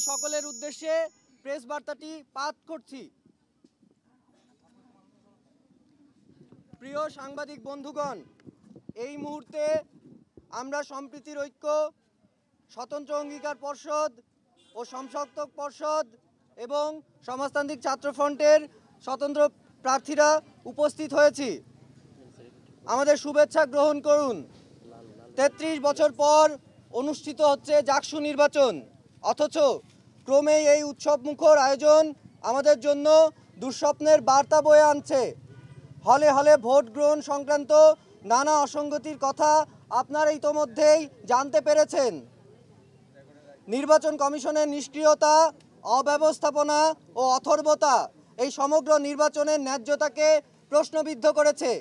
সকলের উদ্দেশ্যে প্রেস বার্তাটি পাঠ করছি। প্রিয় সাংবাদিক বন্ধুগণ, এই মুহূর্তে আমরা সম্প্রীতির ঐক্য, স্বতন্ত্র অঙ্গীকার পর্ষদ ও সমসপ্তক পর্ষদ এবং সমাজতান্ত্রিক ছাত্র ফ্রন্টের স্বতন্ত্র প্রার্থীরা উপস্থিত হয়েছি। আমাদের শুভেচ্ছা গ্রহণ করুন। ৩৩ বছর পর অনুষ্ঠিত হচ্ছে জাকসু নির্বাচন, অথচ ক্রমেই এই উৎসবমুখর আয়োজন আমাদের জন্য দুঃস্বপ্নের বার্তা বয়ে আনছে। হলে হলে ভোট গ্রহণ সংক্রান্ত নানা অসঙ্গতির কথা আপনারা ইতোমধ্যেই জানতে পেরেছেন। নির্বাচন কমিশনের নিষ্ক্রিয়তা, অব্যবস্থাপনা ও অথর্বতা এই সমগ্র নির্বাচনের ন্যায্যতাকে প্রশ্নবিদ্ধ করেছে।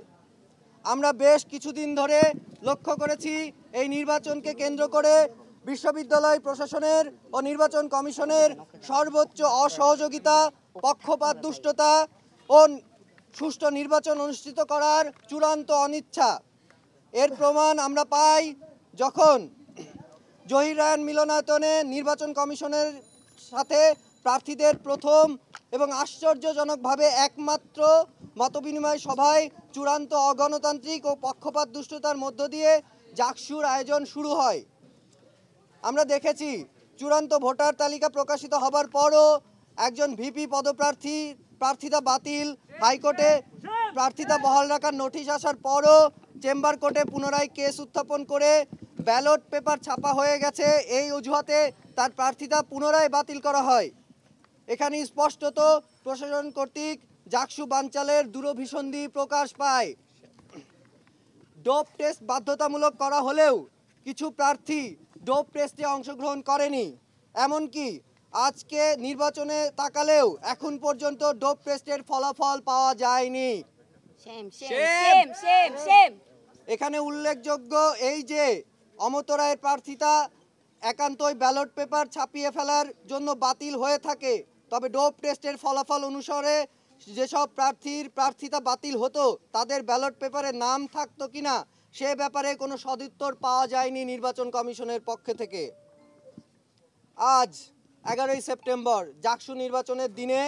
আমরা বেশ কিছুদিন ধরে লক্ষ্য করেছি এই নির্বাচনকে কেন্দ্র করে বিশ্ববিদ্যালয় প্রশাসনের ও নির্বাচন কমিশনের সর্বোচ্চ অসহযোগিতা, পক্ষপাত দুষ্টতা ও সুষ্ঠু নির্বাচন অনুষ্ঠিত করার চূড়ান্ত অনিচ্ছা। এর প্রমাণ আমরা পাই যখন জহির রায়হান মিলনায়তনে নির্বাচন কমিশনের সাথে প্রার্থীদের প্রথম এবং আশ্চর্যজনকভাবে একমাত্র মতবিনিময় সভায় চূড়ান্ত অগণতান্ত্রিক ও পক্ষপাত দুষ্টতার মধ্য দিয়ে জাকসুর আয়োজন শুরু হয়। আমরা দেখেছি চূড়ান্ত ভোটার তালিকা প্রকাশিত হবার পরও একজন ভিপি প্রার্থিতা বাতিল, হাইকোর্টে প্রার্থিতা বহাল রাখার নোটিশ আসার পরও চেম্বার কোর্টে পুনরায় কেস উত্থাপন করে ব্যালট পেপার ছাপা হয়ে গেছে এই অজুহাতে তার প্রার্থিতা পুনরায় বাতিল করা হয়। এখানে স্পষ্টত প্রশাসন কর্তৃক জাকসু বানচালের দূরভিসন্ধি প্রকাশ পায়। ডোপ টেস্ট বাধ্যতামূলক করা হলেও কিছু প্রার্থী ডোপ টেস্টে অংশগ্রহণ করেনি। এমনকি আজকে নির্বাচনে তাকালেও এখন পর্যন্ত ডোপ টেস্টের ফলাফল পাওয়া যায়নি। এখানে উল্লেখযোগ্য এই যে অমত রায়ের প্রার্থিতা একান্তই ব্যালট পেপার ছাপিয়ে ফেলার জন্য বাতিল হয়ে থাকে, তবে ডোপ টেস্টের ফলাফল অনুসারে যেসব প্রার্থীর প্রার্থিতা বাতিল হতো তাদের ব্যালট পেপারে নাম থাকতো কিনা সে ব্যাপারে কোনো সদুত্তর পাওয়া যায়নি নির্বাচন কমিশনের পক্ষ থেকে। আজ 11ই সেপ্টেম্বর জাকসু নির্বাচনের দিনে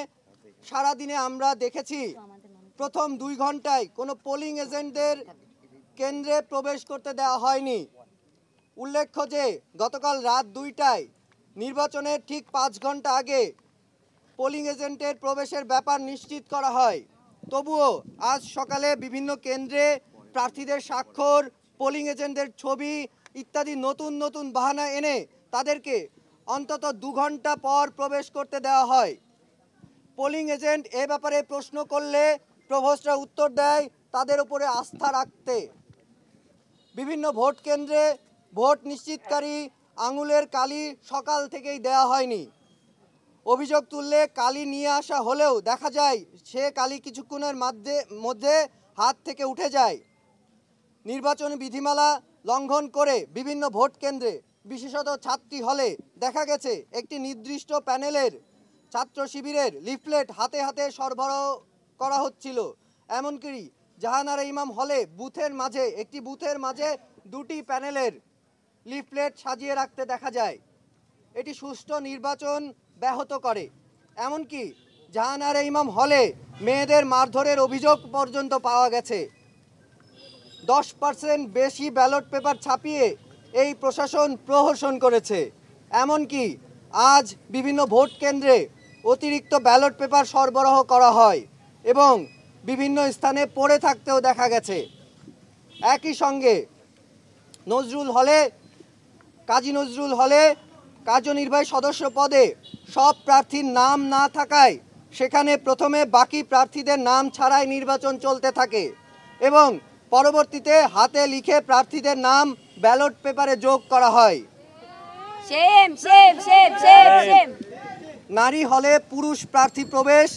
সারাদিনে আমরা দেখেছি প্রথম 2 ঘন্টায় কোনো পোলিং এজেন্টদের কেন্দ্রে প্রবেশ করতে দেওয়া হয়নি। উল্লেখ্য যে গতকাল রাত 2টায় নির্বাচনের ঠিক 5 ঘন্টা আগে পোলিং এজেন্টের প্রবেশের ব্যাপার নিশ্চিত করা হয়। তবুও আজ সকালে বিভিন্ন কেন্দ্রে প্রার্থীদের স্বাক্ষর, পোলিং এজেন্টদের ছবি ইত্যাদি নতুন নতুন বাহানা এনে তাদেরকে অন্তত 2 ঘন্টা পর প্রবেশ করতে দেওয়া হয়। পোলিং এজেন্ট এ ব্যাপারে প্রশ্ন করলে প্রভোস্টরা উত্তর দেয় তাদের উপরে আস্থা রাখতে। বিভিন্ন ভোট কেন্দ্রে ভোট নিশ্চিতকারী আঙুলের কালি সকাল থেকেই দেওয়া হয়নি। অভিযোগ তুললে কালি নিয়ে আসা হলেও দেখা যায় সে কালি কিছুক্ষণের মধ্যে হাত থেকে উঠে যায়। নির্বাচনী বিধিমালা লঙ্ঘন করে বিভিন্ন ভোট কেন্দ্রে, বিশেষত ছাত্রী হলে দেখা গেছে একটি নির্দিষ্ট প্যানেলের ছাত্র শিবিরের লিফলেট হাতে হাতে সরবরাহ করা হচ্ছিল। এমনকি জাহানারা ইমাম হলে একটি বুথের মাঝে 2টি প্যানেলের লিফলেট সাজিয়ে রাখতে দেখা যায়। এটি সুষ্ঠু নির্বাচন ব্যাহত করে। এমনকি জাহানারা ইমাম হলে মেয়েদের মারধরের অভিযোগ পর্যন্ত পাওয়া গেছে। 10% বেশি ব্যালট পেপার ছাপিয়ে এই প্রশাসন প্রহসন করেছে। এমনকি আজ বিভিন্ন ভোট কেন্দ্রে অতিরিক্ত ব্যালট পেপার সরবরাহ করা হয় এবং বিভিন্ন স্থানে পড়ে থাকতেও দেখা গেছে। একই সঙ্গে কাজী নজরুল হলে কার্যনির্বাহী সদস্য পদে সব প্রার্থীর নাম না থাকায় সেখানে প্রথমে বাকি প্রার্থীদের নাম ছাড়াই নির্বাচন চলতে থাকে এবং পরবর্তীতে হাতে লিখে প্রার্থীদের নাম ব্যালট পেপারে যোগ করা হয়। নারী হলে পুরুষ প্রার্থী প্রবেশ,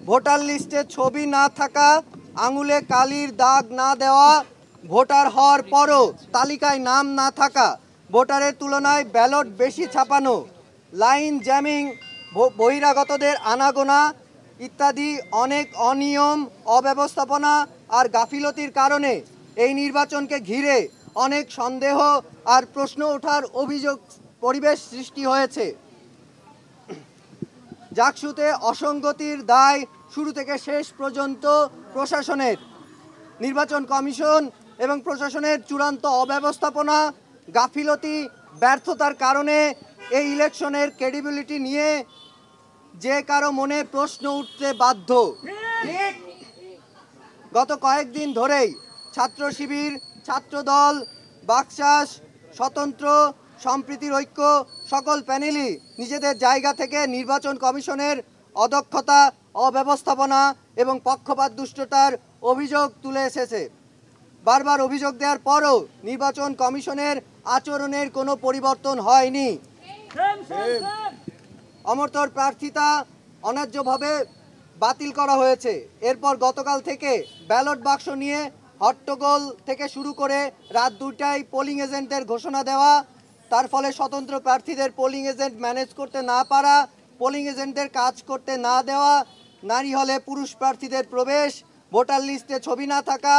ভোটার লিস্টে ছবি না থাকা, আঙুলে কালির দাগ না দেওয়া, ভোটার হওয়ার পরও তালিকায় নাম না থাকা, ভোটারের তুলনায় ব্যালট বেশি ছাপানো, লাইন জ্যামিং, বহিরাগতদের আনাগোনা ইত্যাদি অনেক অনিয়ম, অব্যবস্থাপনা আর গাফিলতির কারণে এই নির্বাচনকে ঘিরে অনেক সন্দেহ আর প্রশ্ন ওঠার পরিবেশ সৃষ্টি হয়েছে। জাকসুতে অসঙ্গতির দায় শুরু থেকে শেষ পর্যন্ত প্রশাসনের। নির্বাচন কমিশন এবং প্রশাসনের চূড়ান্ত অব্যবস্থাপনা, গাফিলতি, ব্যর্থতার কারণে এই ইলেকশনের ক্রেডিবিলিটি নিয়ে যে কারো মনে প্রশ্ন উঠতে বাধ্য। গত কয়েকদিন ধরেই ছাত্র শিবির, ছাত্রদল, বাকশাস, স্বতন্ত্র, সম্প্রীতির ঐক্য সকল প্যানেলই নিজেদের জায়গা থেকে নির্বাচন কমিশনের অদক্ষতা, অব্যবস্থাপনা এবং পক্ষপাত দুষ্টতার অভিযোগ তুলে এসেছে। বারবার অভিযোগ দেওয়ার পরও নির্বাচন কমিশনের আচরণের কোনো পরিবর্তন হয়নি। অমর্ত্যর প্রার্থিতা অন্যায্যভাবে বাতিল করা হয়েছে। এরপর গতকাল থেকে ব্যালট বাক্স নিয়ে হট্টগোল থেকে শুরু করে রাত 2টায় পোলিং এজেন্টের ঘোষণা দেওয়া, তার ফলে স্বতন্ত্র প্রার্থীদের পোলিং এজেন্ট ম্যানেজ করতে না পারা, পোলিং এজেন্টের কাজ করতে না দেওয়া, নারী হলে পুরুষ প্রার্থীদের প্রবেশ, ভোটার লিস্টে ছবি না থাকা,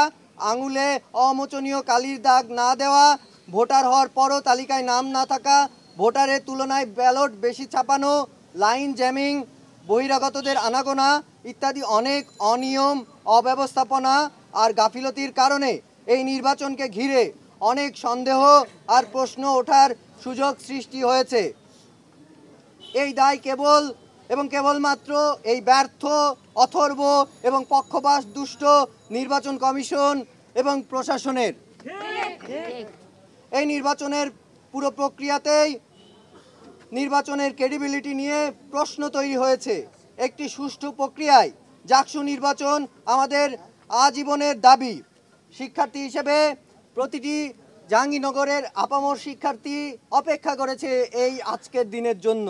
আঙুলে অমোচনীয় কালির দাগ না দেওয়া, ভোটার হওয়ার পরও তালিকায় নাম না থাকা, ভোটারের তুলনায় ব্যালট বেশি ছাপানো, লাইন জ্যামিং, বহিরাগতদের আনাগোনা ইত্যাদি অনেক অনিয়ম, অব্যবস্থাপনা আর গাফিলতির কারণে এই নির্বাচনকে ঘিরে অনেক সন্দেহ আর প্রশ্ন ওঠার সুযোগ সৃষ্টি হয়েছে। এই দায় কেবলমাত্র এই ব্যর্থ, অথর্ব এবং পক্ষপাত দুষ্ট নির্বাচন কমিশন এবং প্রশাসনের। এই নির্বাচনের পুরো প্রক্রিয়াতেই নির্বাচনের ক্রেডিবিলিটি নিয়ে প্রশ্ন তৈরি হয়েছে। একটি সুষ্ঠু প্রক্রিয়ায় জাকসু নির্বাচন আমাদের আজীবনের দাবি। শিক্ষার্থী হিসেবে প্রতিটি জাহাঙ্গীরনগরের আপামর শিক্ষার্থী অপেক্ষা করেছে এই আজকের দিনের জন্য,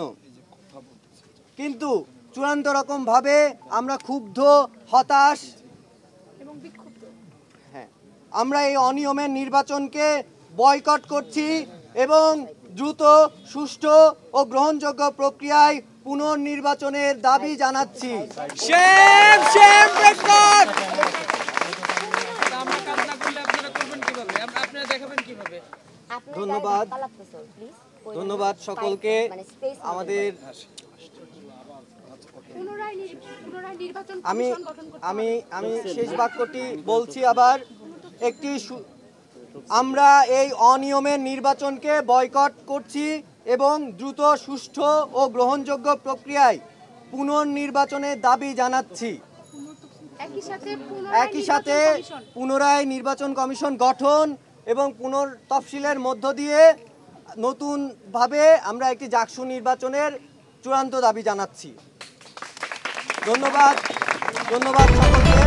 কিন্তু চূড়ান্ত রকমভাবে আমরা ক্ষুব্ধ, হতাশ এবং বিক্ষুব্ধ। হ্যাঁ, আমরা এই অনিয়মের নির্বাচনকে বয়কট করছি এবং দ্রুত, সুষ্ঠু ও গ্রহণযোগ্য প্রক্রিয়ায় পুনর্নির্বাচনের দাবি জানাচ্ছি। ধন্যবাদ সকলকে। আমাদের আমি শেষ বাক্যটি বলছি আবার। আমরা এই অনিয়মের নির্বাচনকে বয়কট করছি এবং দ্রুত, সুষ্ঠু ও গ্রহণযোগ্য প্রক্রিয়ায় পুনর্নির্বাচনের দাবি জানাচ্ছি। একই সাথে পুনরায় নির্বাচন কমিশন গঠন এবং পুনর্তফসিলের মধ্য দিয়ে নতুনভাবে আমরা একটি জাকসু নির্বাচনের চূড়ান্ত দাবি জানাচ্ছি। ধন্যবাদ সকলকে।